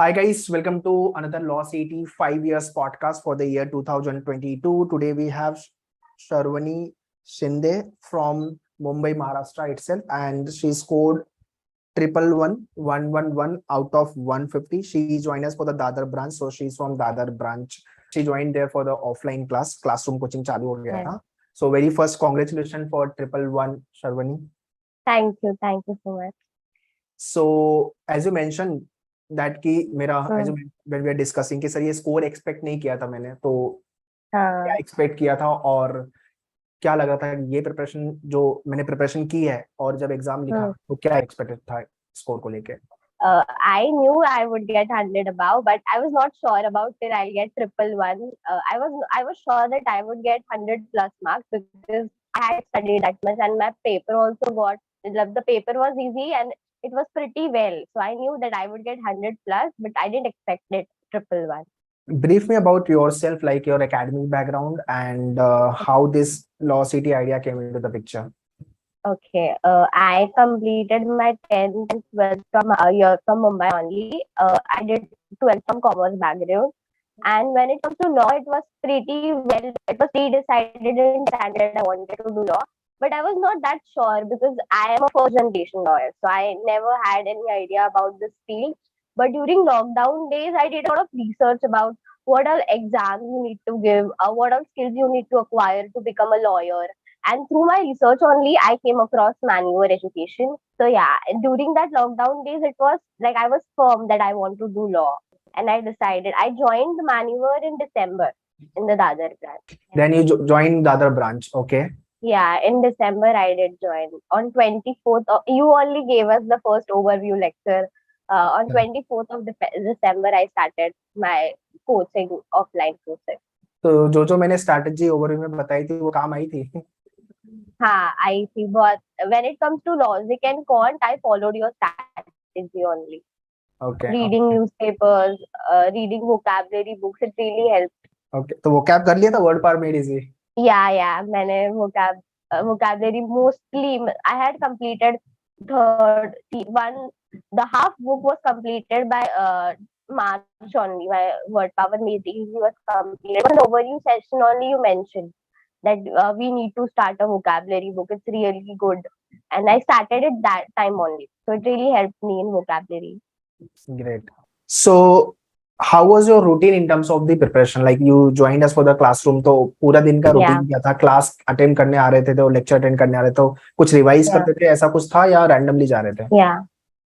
Hi guys, welcome to another LAWCET 5 years podcast for the year 2022. Today we have Sharavi Shinde from Mumbai, Maharashtra itself, and she scored triple one, 111 out of 150. She joined us for the Dadar branch, so she's from Dadar branch. She joined there for the offline classroom coaching चालू हो गया Yes. था. So very first, congratulations for triple one, Sharavi. Thank you so much. So as you mentioned that कि मेरा as Hmm. when we are discussing कि sir ये score expect नहीं किया था मैंने, तो क्या हाँ, एक्सपेक्ट किया था और क्या लगा था ये प्रिपरेशन जो मैंने प्रिपरेशन की है और जब एग्जाम लिखा hmm. तो क्या एक्सपेक्टेड था स्कोर को लेके? I knew I would get 100 above, but I was not sure about till I'll get triple one. I was sure that I would get 100 plus marks because I had studied that much, and my paper also got the paper was easy and it was pretty well. So I knew that I would get 100 plus, but I didn't expect it triple one. Brief me about yourself, like your academic background and how this law city idea came into the picture. Okay, I completed my 10th and 12th from Mumbai only. I did 12th from commerce background. And when it comes to law, it was pretty well, it was pre-decided in standard I wanted to do law. But I was not that sure because I am a first generation lawyer. So I never had any idea about this field. But during lockdown days, I did a lot of research about what all exams you need to give, what all skills you need to acquire to become a lawyer, and through my research only, I came across manure education. So yeah, during that lockdown days, it was like I was firm that I want to do law. And I decided, I joined the manure in December in the Dadar branch. Then you joined the other branch, okay? Yeah, in December I did join. On 24th, you only gave us the first overview lecture. On 24th of December, I started my coaching, offline coaching. तो जो मैंने strategy overview में बताई थी वो काम आई थी? हाँ, I see. But when it comes to logic and quant, I followed your strategy only. Okay. Reading newspapers, reading vocabulary books, it really helps. Okay. तो वो कैप कर लिया था वर्ड पार मेड इजी? Yeah. मैंने vocabulary mostly. I had completed third one. The half book was completed by March only. My word power made easy was completed. In the overview session only, you mentioned that we need to start a vocabulary book. It's really good. And I started it that time only. So it really helped me in vocabulary. Great. So how was your routine in terms of the preparation? Like you joined us for the classroom, तो पूरा दिन का routine क्या था? Class attend करने आ रहे थे तो लेक्चर अटेंड करने आ रहे तो कुछ रिवाइज करते थे, ऐसा कुछ था या रैंडमली जा रहे थे? Yeah.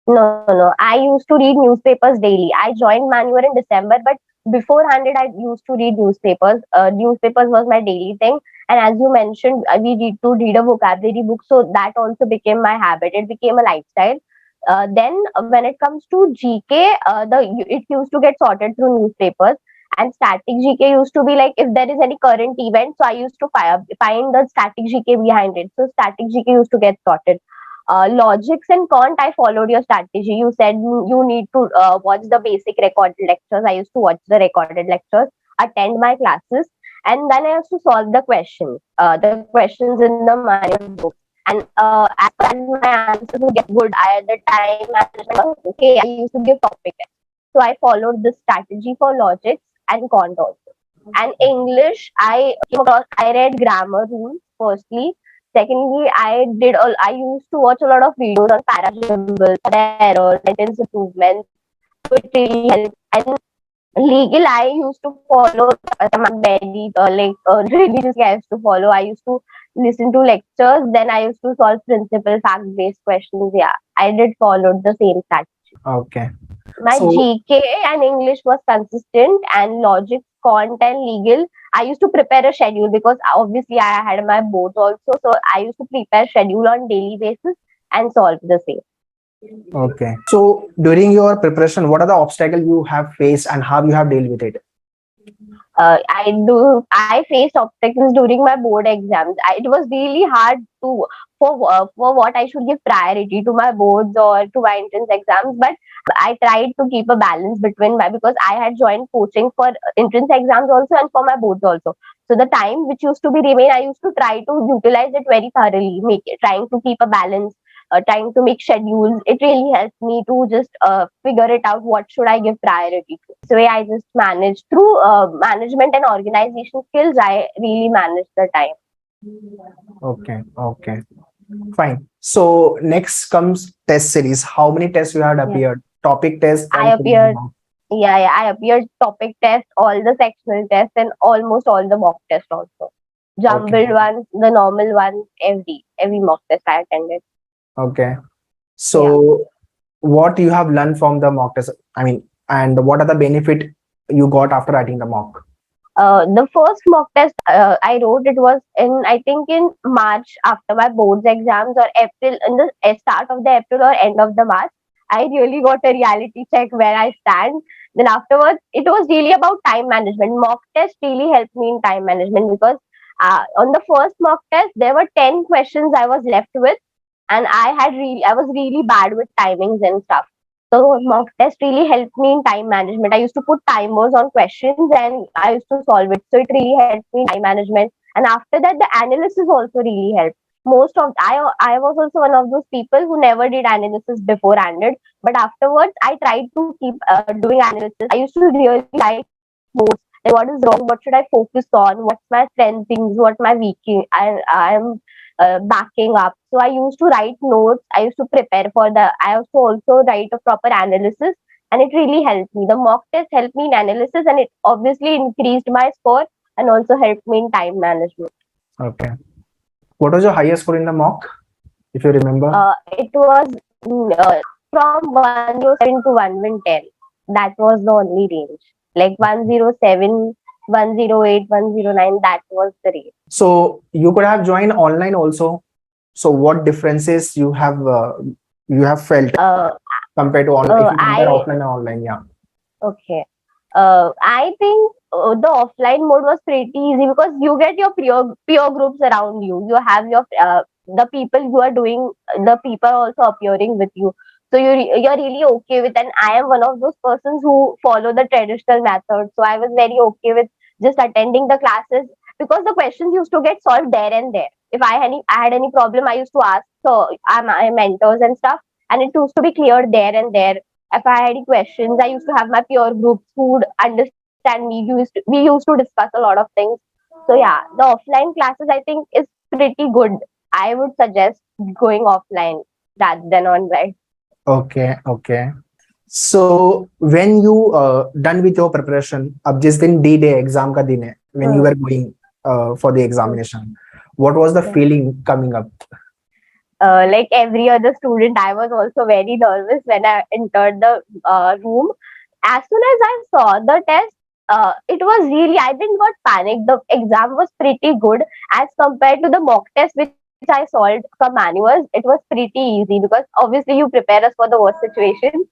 No. I used to read newspapers daily. I joined Manure in December, but beforehand I used to read newspapers. Newspapers was my daily thing. And as you mentioned, we need to read a vocabulary book. So that also became my habit. It became a lifestyle. Then when it comes to GK, it used to get sorted through newspapers. And static GK used to be like if there is any current event, so I used to find the static GK behind it. So static GK used to get sorted. Logics and quant, I followed your strategy. You said you need to watch the basic recorded lectures. I used to watch the recorded lectures, attend my classes, and then I used to solve the questions in the manual book. And as my answers would get good, at the time management, okay, I used to give topic tests. So I followed this strategy for logics and quant also. And English, I read grammar rules firstly. Secondly, I used to watch a lot of videos on parasymbols, errors, sentence improvements. So it really helped. And legal, I used to follow some very religious I used to follow. I used to listen to lectures. Then I used to solve principal fact-based questions. Yeah, I did follow the same strategy. Okay. My GK and English was consistent, and logic, quant, and legal. I used to prepare a schedule because obviously I had my boards also. So I used to prepare schedule on daily basis and solve the same. Okay. So during your preparation, what are the obstacles you have faced and how you have dealt with it? I faced obstacles during my board exams. It was really hard for what I should give priority to my boards or to my entrance exams. But I tried to keep a balance between because I had joined coaching for entrance exams also and for my boards also. So the time which used to be remain, I used to try to utilize it very thoroughly, trying to keep a balance. trying to make schedules. It really helps me to just figure it out what should I give priority to. So yeah, I just manage through management and organization skills. I really manage the time. Okay, okay, fine. So next comes test series. How many tests you had Yeah. appeared? Topic test I and appeared, yeah, I appeared topic test, all the sectional tests, and almost all the mock tests also. okay, Jumbled ones, the normal ones, every mock test I attended. okay. Yeah. So what you have learned from the mock test? I mean, and what are the benefit you got after writing the mock? The first mock test I wrote, it was in, I think, in March after my boards exams, or April, in the start of the April or end of the March. I really got a reality check where I stand. Then afterwards, it was really about time management. Mock test really helped me in time management because on the first mock test, there were 10 questions I was left with, and I was really bad with timings and stuff. So mock test really helped me in time management. I used to put timers on questions and I used to solve it. So it really helped me in time management. And after that, the analysis also really helped. Most of I was also one of those people who never did analysis beforehand, but afterwards I tried to keep doing analysis. I used to really write notes. Like what is wrong? What should I focus on? What's my strengths? What my weaking? I'm backing up. So I used to write notes. I used to prepare for the. I also write a proper analysis, and it really helped me. The mock test helped me in analysis, and it obviously increased my score and also helped me in time management. Okay. What was your highest score in the mock, if you remember? It was from 107 to 110. That was the only range. Like 107, 108, 109. That was the range. So you could have joined online also. So what differences you have felt compared to online? If you compare I offline and online, yeah. Okay. I think the offline mode was pretty easy because you get your peer groups around you. You have your the people who are doing, the people also appearing with you. So you're really okay with. And I am one of those persons who follow the traditional method. So I was very okay with just attending the classes because the questions used to get solved there and there. If I had any problem, I used to ask my mentors and stuff, and it used to be cleared there and there. If I had any questions, I used to have my peer groups who would understand me. We used to discuss a lot of things. So yeah, the offline classes I think is pretty good. I would suggest going offline rather than online. Okay, okay. So when you done with your preparation, अब जिस दिन D-Day exam का दिन है, when you were going for the examination, what was the feeling coming up? Like every other student, I was also very nervous when I entered the room. As soon as I saw the test, it was really, I didn't got panicked. The exam was pretty good as compared to the mock test which I solved from manuals. It was pretty easy because obviously you prepare us for the worst situation.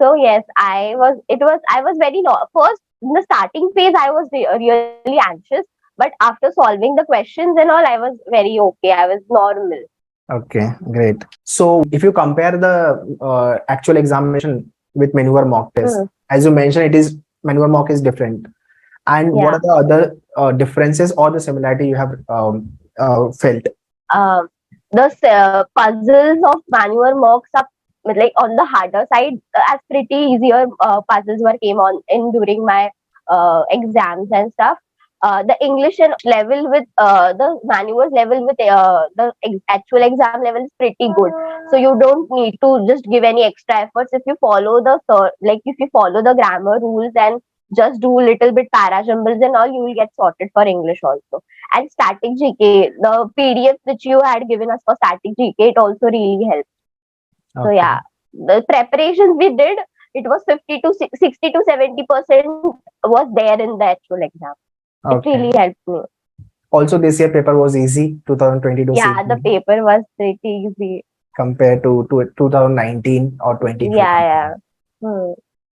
So yes, I was very first in the starting phase. I was really anxious, but after solving the questions and all, I was very okay. I was normal. Okay, great. So if you compare the actual examination with maneuver mock test, as you mentioned, it is maneuver mock is different. And what are the other differences or the similarity you have felt? The puzzles of manual mocks are like on the harder side, as pretty easier puzzles were came on in during my exams and stuff. The English and level with the manuals level with the actual exam level is pretty good. So you don't need to just give any extra efforts if you follow like if you follow the grammar rules and just do little bit para jumbles and all, you will get sorted for English also. And static GK, the PDF which you had given us for static GK, it also really helped. So yeah, the preparations we did, it was 60 to 70% was there in the actual exam. It really helped me. Also, this year paper was easy, 2022. Yeah, the paper was pretty easy compared to 2019 or 2020. Yeah.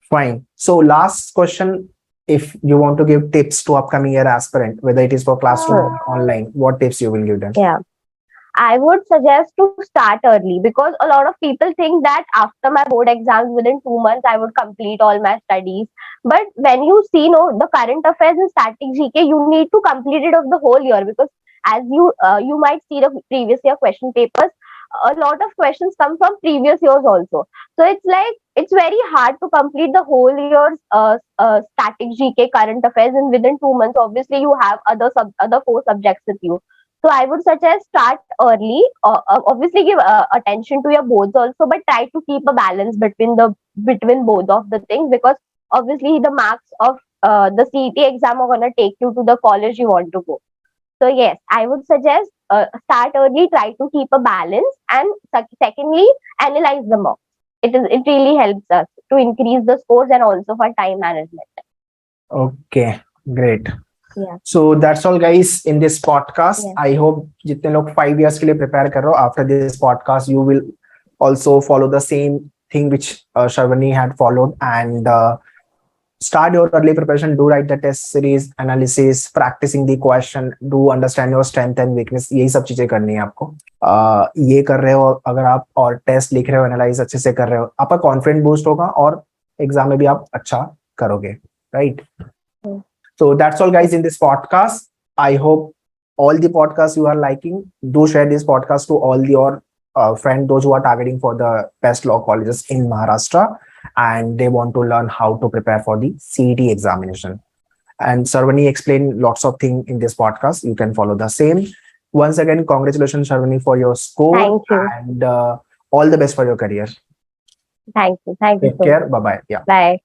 Fine. So last question, if you want to give tips to upcoming year aspirant, whether it is for classroom or online, what tips you will give them? Yeah. I would suggest to start early because a lot of people think that after my board exams within 2 months I would complete all my studies. But when you see the current affairs and static GK, you need to complete it of the whole year because as you might see the previous year question papers. a lot of questions come from previous years also. So it's like it's very hard to complete the whole year's static GK current affairs in within 2 months. Obviously, you have other four subjects with you. So I would suggest start early. Obviously, give attention to your boards also, but try to keep a balance between both of the things, because obviously the marks of the CET exam are gonna take you to the college you want to go. So yes, I would suggest start early, try to keep a balance, and secondly, analyze the mocks. It really helps us to increase the scores and also for time management. Okay, great. Yeah. So that's all, guys, in this podcast. Yeah. I hope जितने लोग 5 years के लिए prepare कर रहे हो, after this podcast you will also follow the same thing which Shravani had followed, and start your early preparation. Do write the test series, analysis, practicing the question, do understand your strength and weakness. यही सब चीजें करनी है आपको. ये कर रहे हो अगर आप, और टेस्ट लिख रहे हो, एनालाइज अच्छे से कर रहे हो, आपका कॉन्फिडेंस बूस्ट होगा और एग्जाम में भी आप अच्छा करोगे, right? So that's all, guys, in this podcast. I hope all the podcasts you are liking. Do share this podcast to all your friends, those who are targeting for the best law colleges in Maharashtra, and they want to learn how to prepare for the CET examination. And Shravani explained lots of things in this podcast. You can follow the same. Once again, congratulations, Shravani, for your score. Thank you. And all the best for your career. Thank you. Thank you. Take care. Bye-bye. Yeah. Bye.